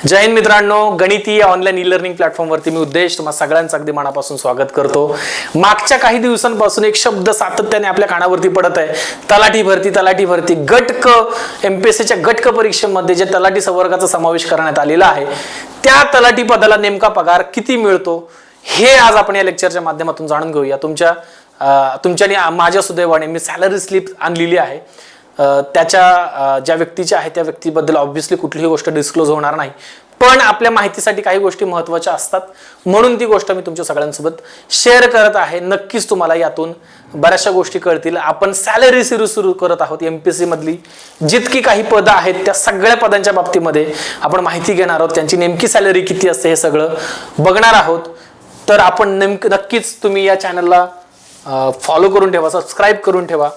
जय हिंद मित्रांनो, गणितीय online e learning प्लॅटफॉर्मवरती मी उद्देश तुम्हा सगळ्यांचं अगदी मनापासून स्वागत करतो। मागच्या काही दिवसांपासून एक शब्द सातत्याने आपल्या कानावरती पडत आहे, तलाठी भरती। गट क एमपीएससीच्या गट क परीक्षेमध्ये जे तलाठी संवर्गाचा समावेश करण्यात आलेला आहे, त्या तलाठी पदाला नेमका पगार किती मिळतो हे आज आपण या लेक्चरच्या माध्यमातून जाणून घेऊया। तुमच्यानी माझ्या सुदैवाने मी सॅलरी स्लिप आणलेली आहे। त्याच्या ज्या व्यक्तीच्या आहे त्या व्यक्तीबद्दल ऑब्व्हियसली कुठलीही गोष्ट डिस्क्लोज होणार नाही, पण आपल्या माहितीसाठी काही गोष्टी महत्त्वाच्या असतात म्हणून ती गोष्ट मी तुमच्या सगळ्यांसोबत शेअर करत आहे। नक्कीच तुम्हाला यातून बऱ्याचशा गोष्टी कळतील। आपण सॅलरी सिरीज सुरू करत आहोत। एमपीएससी मधली जितकी काही पदं आहेत त्या सगळ्या पदांच्या बाबतीमध्ये आपण माहिती घेणार आहोत, त्यांची नेमकी सॅलरी किती असते हे सगळं बघणार आहोत। तर आपण नक्कीच तुम्ही या चॅनलला फॉलो करून ठेवा, सबस्क्राईब करून ठेवा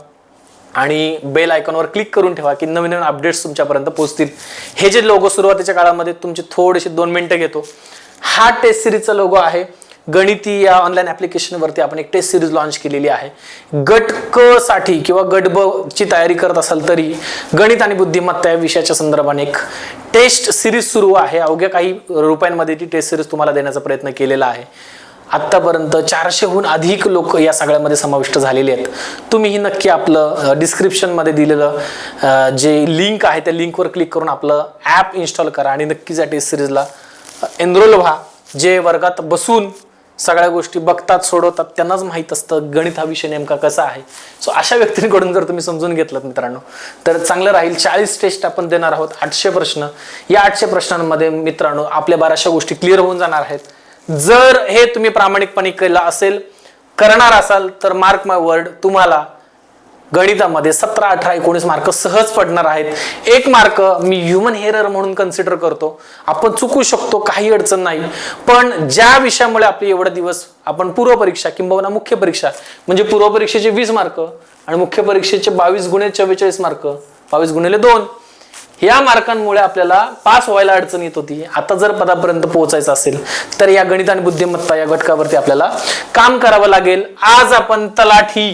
आणि बेल आयकॉनवर क्लिक करून ठेवा की नवीन नवीन अपडेट्स तुमच्यापर्यंत पोहोचतील। हे जे लोगो सुरुवातीच्या काळामध्ये तुमचे थोडेसे 2 मिनिटं घेतो, हा टेस्ट सिरीजचा लोगो आहे। गणिती या ऑनलाईन ऍप्लिकेशनवरती आपण एक टेस्ट सिरीज लॉन्च केलेली आहे। गट क साठी किंवा गट ब ची तयारी करत असाल तरी गणित आणि बुद्धिमत्ता या विषयाच्या संदर्भाने एक टेस्ट सिरीज सुरू आहे। अवघ्या काही रुपयांमध्ये ती टेस्ट सिरीज तुम्हाला देण्याचा प्रयत्न केलेला आहे। आतापर्यंत 400हून अधिक लोक या सगळ्यामध्ये समाविष्ट झालेले आहेत। तुम्हीही नक्की आपलं डिस्क्रिप्शन मध्ये दिलेलं जे लिंक आहे त्या लिंकवर क्लिक करून आपलं ॲप इन्स्टॉल करा आणि नक्कीच या टेस्ट सिरीजला एनरोल व्हा। जे वर्गात बसून सगळ्या गोष्टी बघतात सोडवतात त्यांनाच माहीत असतं गणित हा विषय नेमका कसा आहे। सो अशा व्यक्तींकडून जर तुम्ही समजून घेतलं मित्रांनो तर चांगलं राहील। 40 टेस्ट आपण देणार आहोत, 800 प्रश्न। या 800 प्रश्नांमध्ये मित्रांनो आपल्या बऱ्याचशा गोष्टी क्लिअर होऊन जाणार आहेत। जर हे तुम्ही प्रामाणिकपणे करणार असाल तर मार्क माय वर्ड, तुम्हाला गणितामध्ये 17, 18, 19 मार्क सहज पडणार आहेत। 1 मार्क मी ह्युमन एरर म्हणून कन्सिडर करतो, आपण चुकू शकतो, काही अडचण नाही। पण ज्या विषयामुळे आपले एवढे दिवस आपण पूर्व परीक्षा किंबहुना मुख्य परीक्षा म्हणजे पूर्व परीक्षेचे 20 मार्क आणि मुख्य परीक्षेचे 22 गुणे 44 मार्क, 22 गुणिले 2 या मार्कांमुळे आपल्याला पास व्हायला अडचण येत होती। आता जर पदापर्यंत पोहोचायचं असेल तर या गणित आणि बुद्धिमत्ता या घटकावरती आपल्याला काम करावं लागेल। आज आपण तलाठी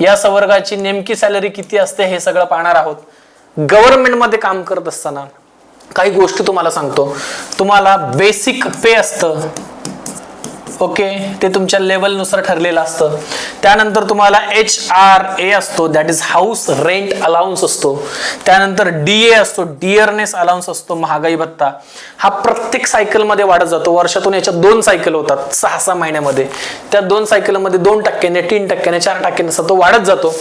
या संवर्गाची नेमकी सॅलरी किती असते हे सगळं पाहणार आहोत। गव्हर्नमेंट मध्ये काम करत असताना काही गोष्टी तुम्हाला सांगतो। तुम्हाला बेसिक पे असतं, ओके, ते तुमच्या लेवल नुसार ठरलेलं असतं। त्यानंतर तुम्हाला HRA असतो, that is house rent allowance असतो। त्यानंतर DA असतो, डिअरनेस अलाउन्स असतो, महागाई भत्ता। हा प्रत्येक सायकल मध्ये वाढत जातो। वर्षातून याच्या 2 सायकल होतात 6-6 महिन्यामध्ये। त्या 2 सायकलमध्ये 2%, 3%, 4% असा तो वाढत जातो,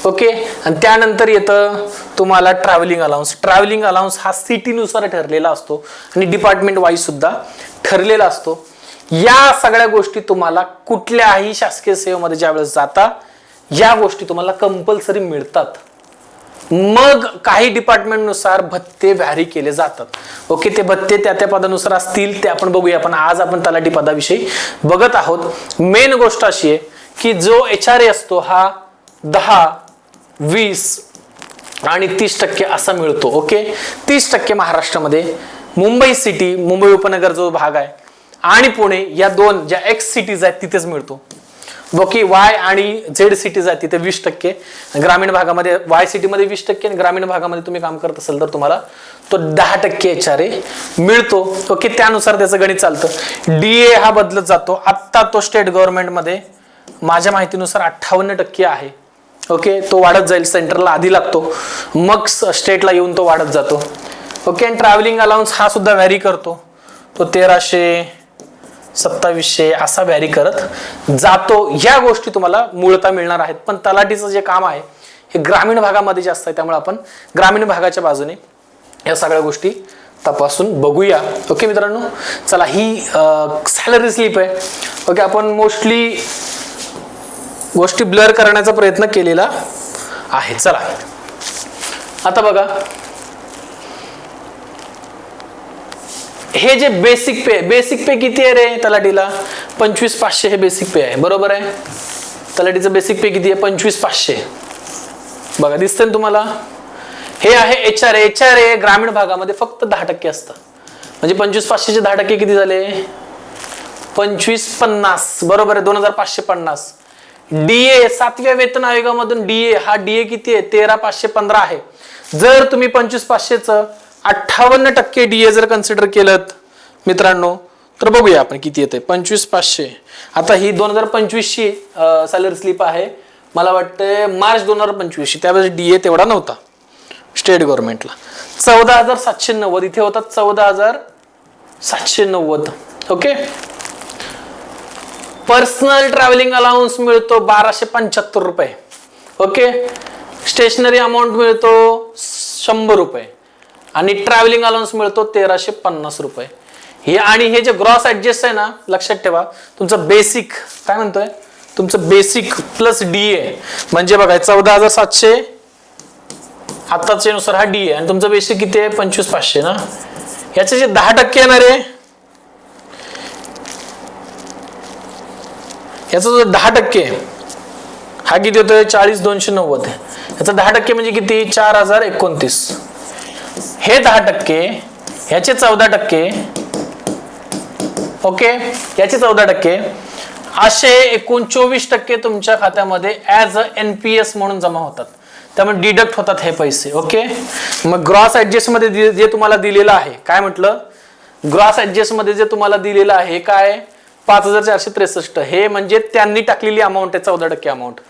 ओके। आणि त्यानंतर येतं तुम्हाला ट्रॅव्हलिंग अलाउन्स। ट्रॅव्हलिंग अलाउन्स हा सिटी नुसार ठरलेला असतो आणि डिपार्टमेंट वाईज सुद्धा ठरलेला असतो। या सगळ्या गोष्टी तुम्हाला कुठल्याही शासकीय सेवेमध्ये ज्यावेळेस जाता या गोष्टी तुम्हाला कंपल्सरी मिळतात। मग काही डिपार्टमेंट नुसार भत्ते व्हॅरी केले जातात, ओके। ते भत्ते त्या पदानुसार असतील ते आपण बघूया, पण आज आपण तलाठी पदाविषयी बघत आहोत। मेन गोष्ट अशी आहे की जो HRA असतो हा 10, 20 आणि 30% असा मिळतो, ओके। 30% महाराष्ट्रामध्ये मुंबई सिटी, मुंबई उपनगर जो भाग आहे आणि पुणे या 2 ज्या एक्स सिटीज आहेत तिथेच मिळतो, ओके। वाय आणि झेड सिटीज आहेत तिथे 20%, ग्रामीण भागामध्ये वाय सिटीमध्ये 20% आणि ग्रामीण भागामध्ये तुम्ही काम करत असाल तर तुम्हाला तो 10% HRA मिळतो, ओके। त्यानुसार त्याचं गणित चालतं। DA हा बदलत जातो। आत्ता तो स्टेट गव्हर्नमेंटमध्ये माझ्या माहितीनुसार 58% आहे, ओके। तो वाढत जाईल, सेंटरला आधी लागतो मग स्टेटला येऊन तो वाढत जातो, ओके। आणि ट्रॅव्हलिंग अलाउन्स हा सुद्धा व्हॅरी करतो, तो 1300, 2700 असा व्हॅरी करत जातो। या गोष्टी तुम्हाला मूळतः मिळणार आहेत, पण तलाठीचं जे काम आहे हे ग्रामीण भागामध्ये जास्त आहे, त्यामुळे आपण ग्रामीण भागाच्या बाजूने या सगळ्या गोष्टी तपासून बघूया, ओके मित्रांनो। चला, ही सॅलरी स्लिप आहे, ओके। आपण मोस्टली गोष्टी ब्लर करण्याचा प्रयत्न केलेला आहे। चला आता बघा, हे जे बेसिक पे किती आहे रे तलाठीला? 25,500 हे बेसिक पे आहे, बरोबर आहे। तलाठीचं बेसिक पे किती आहे? 25,500। बघा दिसतंय ना तुम्हाला? हे आहे HRA ग्रामीण भागामध्ये फक्त 10% असतं, म्हणजे 25,500 चे 10% किती झाले? 2550, बरोबर आहे, 2550। DA 7व्या वेतन आयोगामधून DA किती आहे? 13,515 आहे। जर तुम्ही 25,500चं 58% DA जर कन्सिडर केलं मित्रांनो तर बघूया आपण किती येते 25,500. आता ही 2025ची सॅलरी स्लिप आहे, मला वाटतं मार्च 2025ची, त्यावेळेस DA तेवढा नव्हता स्टेट गव्हर्नमेंटला. 14,790 इथे होतात 14,790. ओके. पर्सनल ट्रॅव्हलिंग अलाउन्स मिळतो 1,275 रुपये. ओके. स्टेशनरी अमाऊंट मिळतो 100 रुपये आणि ट्रॅव्हलिंग अलाउन्स मिळतो 1,350 रुपये. हे आणि हे जे ग्रॉस ऍडजस्ट आहे ना, लक्षात ठेवा तुमचं बेसिक काय म्हणतोय, तुमचं बेसिक प्लस DA म्हणजे बघा 14,700 आताच्या नुसार हा DA आणि तुमचं बेसिक किती आहे 25,500 ना. याचे जे 10% येणार आहे, याचा जो 10% हा किती होतोय 40,290. याचा 10% म्हणजे किती 4,029. हे 10%, ह्याचे 14%, ओके, याचे 14%, असे एकूण 24% तुमच्या खात्यामध्ये ऍज अ NPS म्हणून जमा होतात. त्यामुळे डिडक्ट होतात हे पैसे. ओके. मग ग्रॉस ऍडजस्ट मध्ये जे तुम्हाला दिलेलं आहे, काय म्हटलं, ग्रॉस ऍडजस्ट मध्ये जे तुम्हाला दिलेलं आहे काय 5,463, हे म्हणजे त्यांनी टाकलेली अमाऊंट आहे 14% अमाऊंट.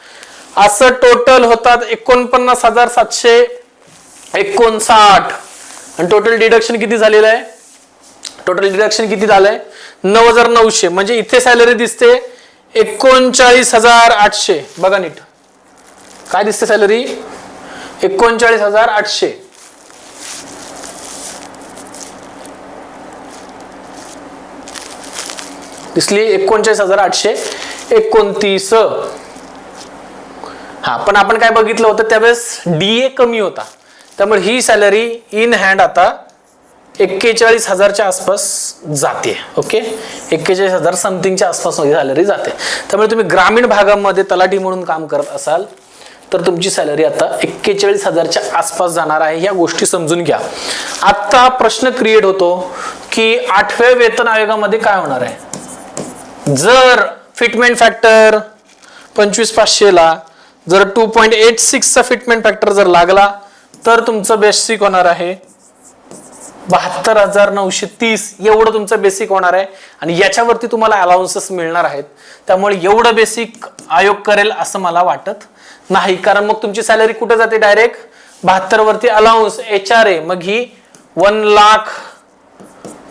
असं टोटल होतात 49,759 आणि टोटल डिडक्शन किती झालेलं आहे, टोटल डिडक्शन किती झालंय 9,900. म्हणजे इथे सॅलरी दिसते 39,800. बघा नीट काय दिसते सॅलरी 39,800. दिसली 39,829. हा, पण आपण काय बघितलं होतं त्यावेळेस DA कमी होता, त्यामुळे ही सॅलरी इन हँड आता 41,000च्या आसपास जाते. ओके. 41,000 समथिंगच्या आसपास सॅलरी जाते. त्यामुळे तुम्ही ग्रामीण भागामध्ये तलाठी म्हणून काम करत असाल तर तुमची सॅलरी आता 41,000च्या आसपास जाणार आहे. या गोष्टी समजून घ्या. आता प्रश्न क्रिएट होतो की 8व्या वेतन आयोगामध्ये काय होणार आहे. जर फिटमेंट फॅक्टर 25,500 ला जर 2.86 चा फिटमेंट फॅक्टर जर लागला तर तुमचं बेसिक होणार आहे 72,930. एवढं तुमचं बेसिक होणार आहे आणि याच्यावरती तुम्हाला अलाउन्सेस मिळणार आहेत. त्यामुळे एवढं बेसिक आयोग करेल असं मला वाटत नाही, कारण मग तुमची सॅलरी कुठे जाते डायरेक्ट 72 वरती अलाउन्स HRA, मग ही 1 लाख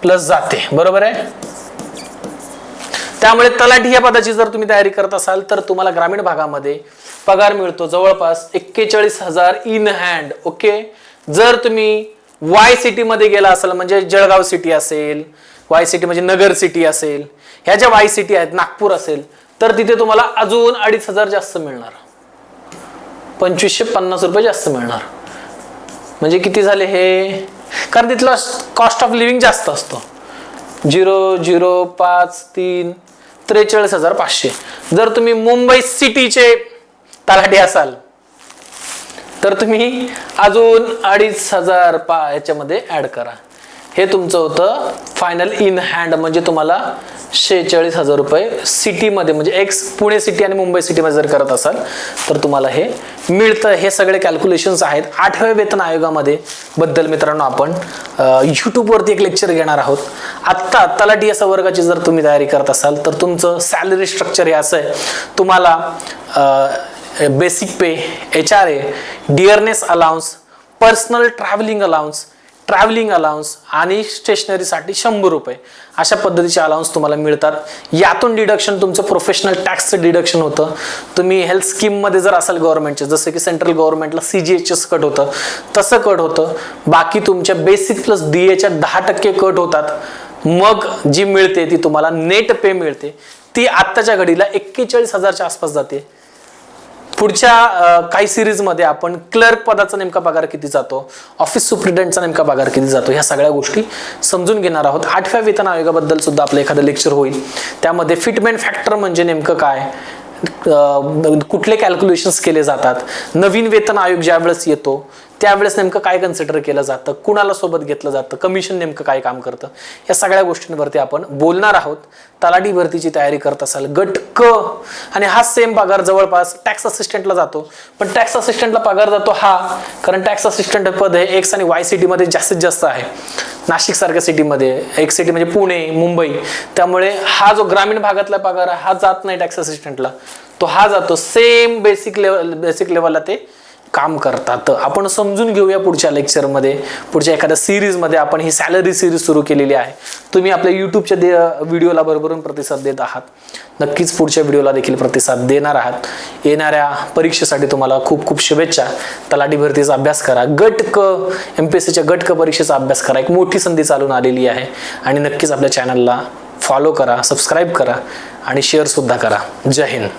प्लस जाते. बरोबर आहे. त्यामुळे तलाठी या पदाची जर तुम्ही तयारी करत असाल तर तुम्हाला ग्रामीण भागामध्ये पगार मिळतो जवळपास 41,000 इन हँड. ओके. जर तुम्ही वाय सिटी मध्ये गेला असाल, म्हणजे जळगाव सिटी असेल, वाय सिटी म्हणजे नगर सिटी असेल, ह्या ज्या वाय सिटी आहेत, नागपूर असेल, तर तिथे तुम्हाला अजून 2,500 जास्त मिळणार, 2,550 रुपये जास्त मिळणार. म्हणजे किती झाले हे, कारण तिथला कॉस्ट ऑफ लिव्हिंग जास्त असतो. 0,053 43,500. जर तुम्ही मुंबई सिटीचे तलाठी असाल तर तुम्ही अजून 2,500 याच्यामध्ये ऍड करा. हे तुमचं होतं फायनल इन हँड. म्हणजे तुम्हाला 46,000 रुपये सिटीमध्ये, म्हणजे पुणे सिटी आणि मुंबई सिटीमध्ये जर करत असाल तर तुम्हाला हे मिळतं. हे सगळे कॅल्क्युलेशन्स आहेत 8व्या वेतन आयोगामध्ये बद्दल. मित्रांनो, आपण यूट्यूबवरती एक लेक्चर घेणार आहोत. आत्ता तलाठी या संवर्गाची जर तुम्ही तयारी करत असाल तर तुमचं सॅलरी स्ट्रक्चर हे असं आहे. तुम्हाला basic pay, HRA, dearness allowance, personal travelling allowance आणि स्टेशनरीसाठी 100 रुपये अशा पद्धतीचे अलाउन्स तुम्हाला मिळतात. यातून डिडक्शन तुमचं प्रोफेशनल टॅक्सचं डिडक्शन होतं. तुम्ही हेल्थ स्कीममध्ये जर असाल गव्हर्नमेंटचे, जसं की सेंट्रल गव्हर्नमेंटला CGHS कट होतं तसं कट होतं. बाकी तुमच्या बेसिक प्लस DAच्या 10% कट होतात. मग जी मिळते ती तुम्हाला नेट पे मिळते, ती आत्ताच्या घडीला 41,000च्या आसपास जाते. पुढच्या काही सिरीजमध्ये आपण क्लर्क पदाचा नेमका पगार किती जातो, ऑफिस सुप्रिटेंडचा नेमका पगार किती जातो, ह्या सगळ्या गोष्टी समजून घेणार आहोत. 8व्या वेतन आयोगाबद्दल सुद्धा आपलं एखादं लेक्चर होईल. त्यामध्ये फिटमेंट फॅक्टर म्हणजे नेमकं काय, कुठले कॅल्क्युलेशन्स केले जातात, नवीन वेतन आयोग ज्या वेळेस येतो त्यावेळेस नेमकं काय कन्सिडर केलं जातं, कुणाला सोबत घेतलं जातं, कमिशन नेमकं काय काम करतं, या सगळ्या गोष्टींवरती आपण बोलणार आहोत. तलाठी भरतीची तयारी करत असाल, गट क, आणि हा सेम पगार जवळपास टॅक्स असिस्टंटला जातो. पण टॅक्स असिस्टंटला पगार जातो हा कारण टॅक्स असिस्टंट पद हे एक्स आणि वाय सिटीमध्ये जास्तीत जास्त आहे. नाशिक सारख्या सिटीमध्ये, एक सिटी म्हणजे पुणे, मुंबई, त्यामुळे हा जो ग्रामीण भागातला पगार आहे हा जात नाही टॅक्स असिस्टंटला, तो हा जातो. सेम बेसिक लेवलला ते काम करतात. आपण समजून घेऊया पुढच्या लेक्चरमध्ये, पुढच्या एखाद्या सिरीजमध्ये. आपण ही सॅलरी सिरीज सुरू केलेली आहे. तुम्ही आपल्या यूट्यूबच्या व्हिडिओला भरभरून प्रतिसाद देत आहात. नक्कीच पुढच्या व्हिडिओला देखील प्रतिसाद देणार आहात. येणाऱ्या परीक्षेसाठी तुम्हाला खूप खूप शुभेच्छा. तलाठी भरतीचा अभ्यास करा. गट क, MPSCच्या गट क परीक्षेचा अभ्यास करा. एक मोठी संधी चालून आलेली आहे आणि नक्कीच आपल्या चॅनलला फॉलो करा, सबस्क्राईब करा आणि शेअर सुद्धा करा. जय हिंद.